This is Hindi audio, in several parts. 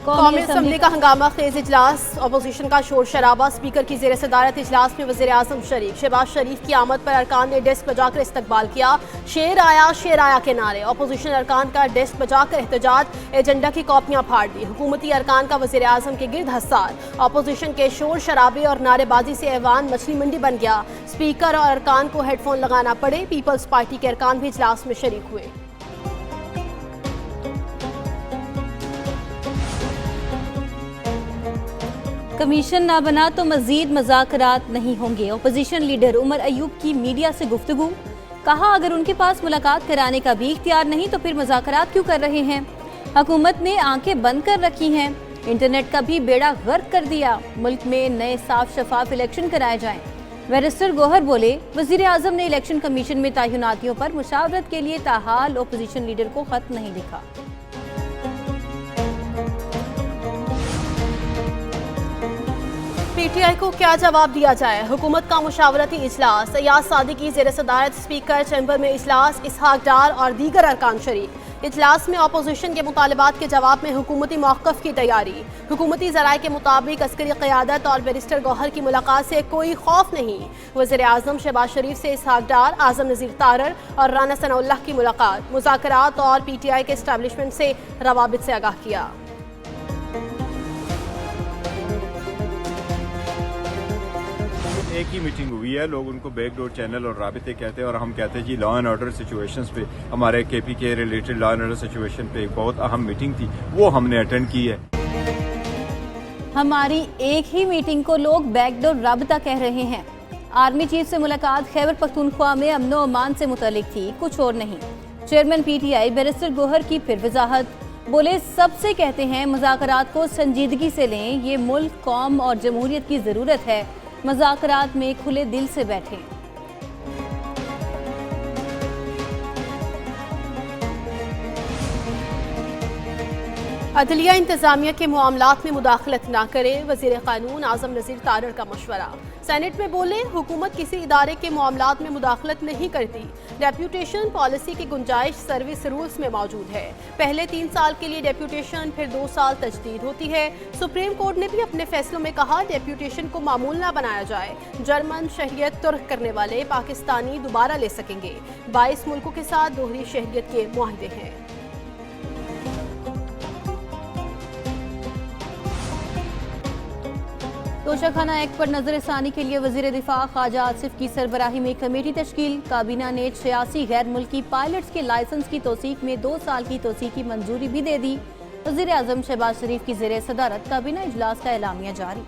कौमी असम्बली का हंगामा खेज इजलास, अपोजिशन का शोर शराबा, स्पीकर की जेर सदारत इजलास में वज़ीर आज़म शरीफ। शहबाज शरीफ की आमद पर अरकान ने डेस्क बजाकर इस्तकबाल किया। शेर आया के नारे। अपोजिशन अरकान का डेस्क बजाकर एहतजाज, एजेंडा की कॉपियां फाड़ दी। हुकूमती अरकान का वज़ीर आज़म के गिर्द हसार। अपोजिशन के शोर शराबे और नारेबाजी से ऐवान मछली मंडी बन गया। स्पीकर और अरकान को हेडफोन लगाना पड़े। पीपल्स पार्टी के अरकान भी इजलास में शरीक हुए। कमीशन ना बना तो मजीद मुज़ाकरात नहीं होंगे। अपोजिशन लीडर उमर अयूब की मीडिया से गुफ्तगू। कहा, अगर उनके पास मुलाकात कराने का भी इख्तियार नहीं तो फिर मुज़ाकरात क्यों कर रहे हैं। हुकूमत ने आंखें बंद कर रखी हैं। इंटरनेट का भी बेड़ा गर्क कर दिया। मुल्क में नए साफ शफाफ इलेक्शन कराए जाएं। बैरिस्टर गौहर बोले, वज़ीर आज़म ने इलेक्शन कमीशन में तैनातियों पर मुशावरत के लिए ताहाल अपोजिशन लीडर को खत नहीं लिखा। पीटीआई को क्या जवाब दिया जाए। हुकूमत का मुशावरती इजलास, अयाज सादी की जेर सदारत स्पीकर चैम्बर में इजलास, इसहाक डार और दीगर अरकान शरीक। इजलास में अपोजिशन के मुतालबात के जवाब में हुकूमती मौक़िफ़ की तैयारी। हुकूमती ज़राए के मुताबिक अस्करी क़यादत और बैरिस्टर गौहर की मुलाकात से कोई खौफ नहीं। वज़ीर आज़म शहबाज शरीफ से इसहाक डार, आज़म नज़ीर तारर और राना सनाउल्लाह की मुलाकात। मुज़ाकरात और पीटीआई के इस्टेब्लिशमेंट से रवाबित से आगाह किया। एक ही मीटिंग हुई है, लोग उनको बैकडोर चैनल और राबिते कहते हैं और हम कहते हैं जी लॉ एंड ऑर्डर सिचुएशंस पे, हमारे केपी के related law and order situation पे एक बहुत अहम मीटिंग थी, वो हमने अटेंड की है। हमारी एक ही मीटिंग को लोग बैकडोर राबिता कह रहे हैं। आर्मी चीफ से मुलाकात खैबर पख्तूनख्वा में अमनो अमान से मुतल्लिक थी, कुछ और नहीं। चेयरमैन पीटीआई बैरिस्टर गौहर की फिर वजाहत। बोले, सबसे कहते हैं मुज़ाकरात को संजीदगी से लें, ये मुल्क, कौम और जमहूरियत की ज़रूरत है। मुज़ाकरात में खुले दिल से बैठें। अदलिया इंतजामिया के मामलात में मुदाखलत न करे, वज़ीर कानून आज़म नज़ीर तारर का मशवरा। सेनेट में बोले, हुकूमत किसी इदारे के मामलात में मुदाखलत नहीं करती। डेप्यूटेशन पॉलिसी की गुंजाइश सर्विस रूल्स में मौजूद है। पहले 3 साल के लिए डेप्यूटेशन, फिर 2 साल तजदीद होती है। सुप्रीम कोर्ट ने भी अपने फैसलों में कहा, डेप्यूटेशन को मामूल ना बनाया जाए। जर्मन शहरियत तुर्क करने वाले पाकिस्तानी दोबारा ले सकेंगे। 22 मुल्कों के साथ दोहरी शहरियत के मुआहदे हैं। तोशाखाना एक्ट पर नजरसानी के लिए वजीर दिफा ख्वाजा आसिफ की सरबराही में कमेटी तश्कील। काबीना ने 86 गैर मुल्की पायलट्स के लाइसेंस की तौसीक में 2 साल की तौसीक की मंजूरी भी दे दी। वजीर आज़म शहबाज शरीफ की जेर सदारत काबीना इजलास का एलामिया जारी।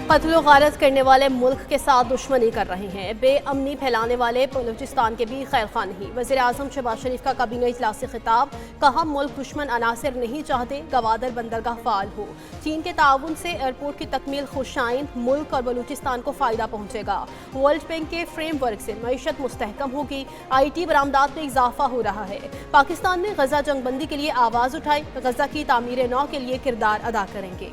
कत्ल गारत करने वाले मुल्क के साथ दुश्मनी कर रहे हैं। बेअमनी फैलाने वाले बलूचिस्तान के भी खैर खा नहीं। वज़ीर आज़म शहबाज शरीफ का काबीना इजलास से खिताब। कहा, मुल्क दुश्मन अनासिर नहीं चाहते, गवादर बंदरगाह फाल हो। चीन के ताउन से एयरपोर्ट की तकमील खुशाइन, मुल्क और बलूचिस्तान को फ़ायदा पहुँचेगा। वर्ल्ड बैंक के फ्रेमवर्क से मईशत मुस्तहकम होगी। IT बरामदात में इजाफा हो रहा है। पाकिस्तान ने गजा जंगबंदी के लिए आवाज़ उठाई। गजा की तामीर नौ के लिए किरदार अदा करेंगे।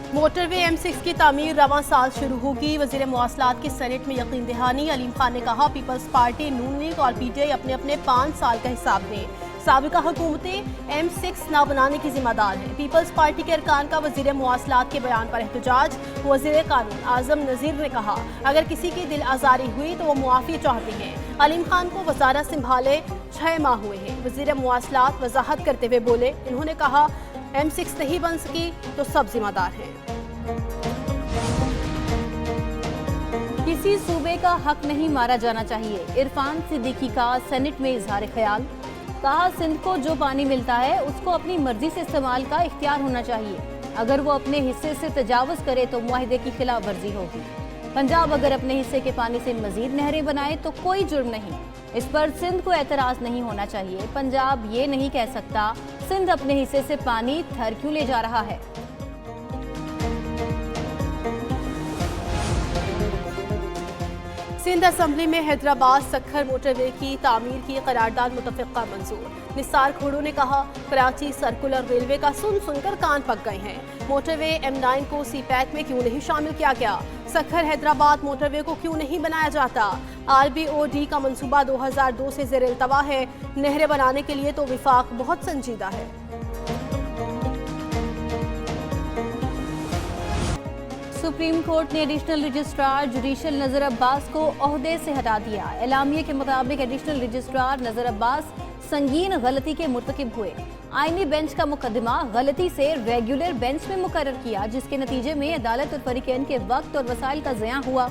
मोटरवे M6 की तामीर रवां साल शुरू होगी। वज़ीर मवासलात की सेनेट में यकीन दहानी। अलीम खान ने कहा, पीपल्स पार्टी, नून लीग और पीटीआई अपने अपने 5 साल का हिसाब दें। साबिका हुकूमतें M6 न बनाने की जिम्मेदार हैं। पीपल्स पार्टी के अरकान का वज़ीर मवासलात के बयान पर एहतजाज। वज़ीर कानून आज़म नज़ीर ने कहा, अगर किसी की दिल आज़ारी हुई तो वो मुआफ़ी चाहते हैं। अलीम खान को वज़ारत संभाले 6 माह हुए हैं। वज़ीर मवासलात वजाहत करते हुए बोले, इन्होंने कहा, M6 नहीं बन सकी तो सब जिम्मेदार हैं। किसी सूबे का हक नहीं मारा जाना चाहिए। इरफान सिद्दीकी का सेनेट में इजहार ख्याल। कहा, सिंध को जो पानी मिलता है उसको अपनी मर्जी से इस्तेमाल का इख्तियार होना चाहिए। अगर वो अपने हिस्से से तजावुज करे तो मुआहिदे की खिलाफ वर्जी होगी। पंजाब अगर अपने हिस्से के पानी से मजीद नहरें बनाए तो कोई जुर्म नहीं। इस पर सिंध को एतराज नहीं होना चाहिए। पंजाब ये नहीं कह सकता सिंध अपने हिस्से से पानी थर क्यों ले जा रहा है। सिंध असम्बली में हैदराबाद सक्खर मोटरवे की तामीर की करारदाद मुतफ़िक़ा मंजूर। निसार खोड़ो ने कहा, कराची सर्कुलर रेलवे का सुन सुनकर कान पक गए हैं। मोटरवे M9 को CPEC में क्यों नहीं शामिल किया गया? सक्खर हैदराबाद मोटरवे को क्यों नहीं बनाया जाता? RBOD का मंसूबा 2002 से ज़ेर इल्तवा है। नहरें बनाने के लिए तो विफाक बहुत संजीदा है। सुप्रीम कोर्ट ने एडिशनल रजिस्ट्रार जुडिशल नजर अब्बास को ओहदे से हटा दिया। एलामिया के मुताबिक एडिशनल रजिस्ट्रार नजर अब्बास संगीन गलती के मुर्तकिब हुए। आईनी बेंच का मुकदमा गलती से रेगुलर बेंच में मुकर्रर किया, जिसके नतीजे में अदालत और फरीकैन के वक्त और वसाइल का ज़िया हुआ।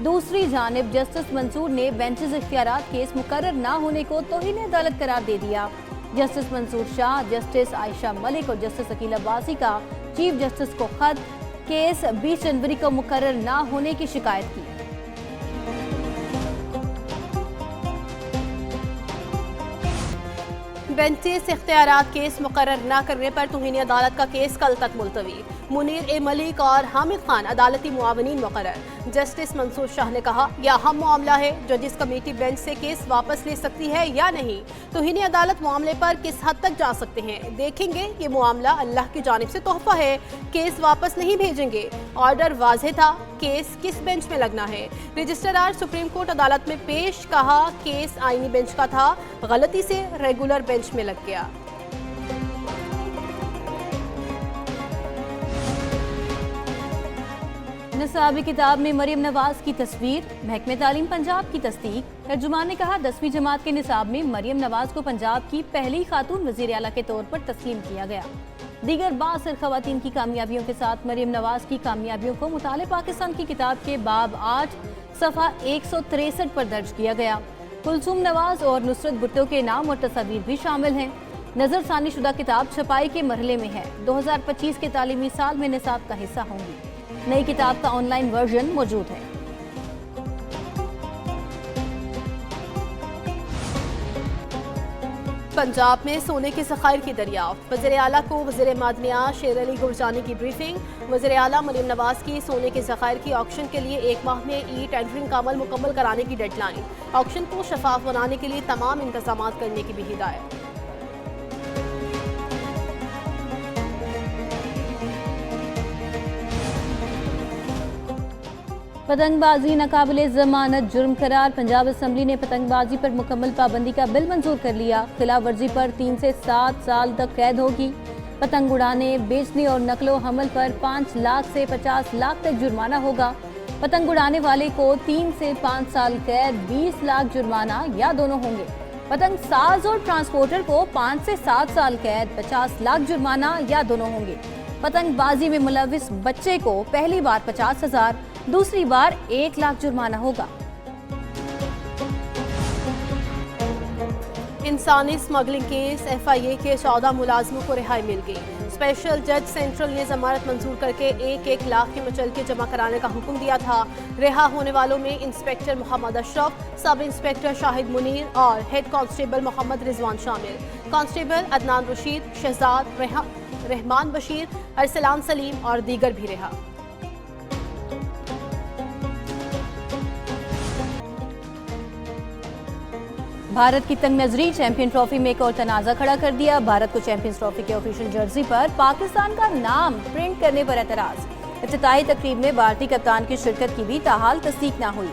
दूसरी जानिब जस्टिस मंसूर ने बेंचेस इख्तियारात केस मुकर्रर न होने को तौहीन अदालत करार दे दिया। जस्टिस मंसूर शाह, जस्टिस आयशा मलिक और जस्टिस अकील अब्बासी का चीफ जस्टिस को खत, केस 20 जनवरी को मुकर्रर न होने की शिकायत की। बेंचेस इख्तियारात केस मुकर्रर न करने पर तौहीन अदालत का केस कल तक मुलतवी। मुनीर ए मलिक और हामिद खान अदालती मुआवनीन मुकर्रर। जस्टिस मंसूर शाह ने कहा, यह अहम मामला है, जजिस कमेटी बेंच से केस वापस ले सकती है या नहीं। तौहीन अदालत मामले पर किस हद तक जा सकते हैं देखेंगे। ये मामला अल्लाह की जानिब से तोहफा है, केस वापस नहीं भेजेंगे। ऑर्डर वाज़ेह था, केस किस बेंच में लगना है। रजिस्ट्रार सुप्रीम कोर्ट अदालत में पेश, कहा केस आईनी बेंच का था, गलती से रेगुलर बेंच में लग गया। निसाबी किताब में मरियम नवाज की तस्वीर, महकमे तालीम पंजाब की तस्दीक। तर्जुमान ने कहा, 10वीं जमात के निसाब में मरियम नवाज को पंजाब की पहली खातून वज़ीर आला के तौर पर तस्लीम किया गया। दीगर बासर खवातीन की कामयाबियों के साथ मरियम नवाज की कामयाबियों को मुताले पाकिस्तान की किताब के बाब 8 सफ़ा 163 पर दर्ज किया गया। कुलसूम नवाज और नुसरत भुट्टो के नाम और तस्वीर भी शामिल हैं। नज़रसानी शुदा किताब छपाई के मरहले में है। 2025 के तालीमी साल में निसाब का हिस्सा होंगी। नई किताब का ऑनलाइन वर्जन मौजूद है। पंजाब में सोने के ज़खायर की दरियाफ्त। वज़ीर आला को वज़ीर मादनियात शेर अली गुरजानी की ब्रीफिंग। वज़ीर आला मरियम नवाज की सोने के ज़खायर की ऑक्शन के लिए 1 माह में टेंडरिंग का अमल मुकम्मल कराने की डेडलाइन। ऑक्शन को शफाफ बनाने के लिए तमाम इंतजाम करने की भी हिदायत। पतंगबाजी नाकाबिले जमानत जुर्म करार। पंजाब असम्बली ने पतंगबाजी पर मुकम्मल पाबंदी का बिल मंजूर कर लिया। खिलाफ वर्जी पर 3 से 7 साल तक कैद होगी। पतंग उड़ाने, बेचने और नकलो हमल पर 5 लाख से 50 लाख तक जुर्माना होगा। पतंग उड़ाने वाले को 3 से 5 साल कैद, 20 लाख जुर्माना या दोनों होंगे। पतंग साज और ट्रांसपोर्टर को 5 से 7 साल कैद, 50 लाख जुर्माना या दोनों होंगे। पतंगबाजी में मुलविस बच्चे को पहली बार 50,000, दूसरी बार 1 लाख जुर्माना होगा। इंसानी स्मगलिंग केस FIA के 14 मुलाजमों को रिहाई मिल गई। स्पेशल जज सेंट्रल ने जमानत मंजूर करके 1-1 लाख के मुचलके जमा कराने का हुक्म दिया था। रिहा होने वालों में inspector Mohammad Ashraf, sub inspector Shahid Munir और हेड कांस्टेबल मोहम्मद रिजवान शामिल। कांस्टेबल अदनान रशीद, शहजाद रहमान बशीर, अरसलान सलीम और दीगर भी रिहा। भारत की तंग नजरी चैंपियन ट्रॉफी में एक और तनाज़ा खड़ा कर दिया। भारत को चैंपियंस ट्रॉफी के ऑफिशियल जर्सी पर पाकिस्तान का नाम प्रिंट करने पर एतराज। इफ्तिताही तकरीब में भारतीय कप्तान की शिरकत की भी ताहाल तस्दीक न हुई।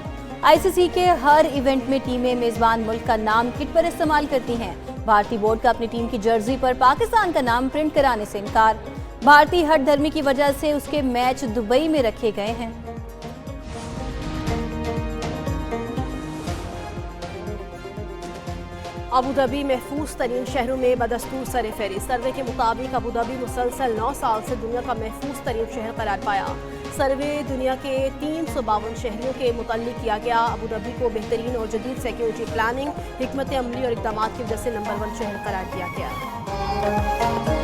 ICC के हर इवेंट में टीमें मेजबान मुल्क का नाम किट पर इस्तेमाल करती हैं। भारतीय बोर्ड का अपनी टीम की जर्सी पर पाकिस्तान का नाम प्रिंट कराने से इनकार। भारतीय हट धर्मी की वजह से उसके मैच दुबई में रखे गए हैं। अबू धाबी महफूज तरीन शहरों में बदस्तूर सर फेरी। सर्वे के मुताबिक अबू धाबी मुसलसल 9 साल से दुनिया का महफूज तरीन शहर करार पाया। सर्वे दुनिया के 352 शहरों के मुतल्लिक किया गया। अबू धाबी को बेहतरीन और जदीद सिक्योरिटी प्लानिंग, हिकमत अमली और इक़दामात की वजह से नंबर 1 शहर करार दिया गया।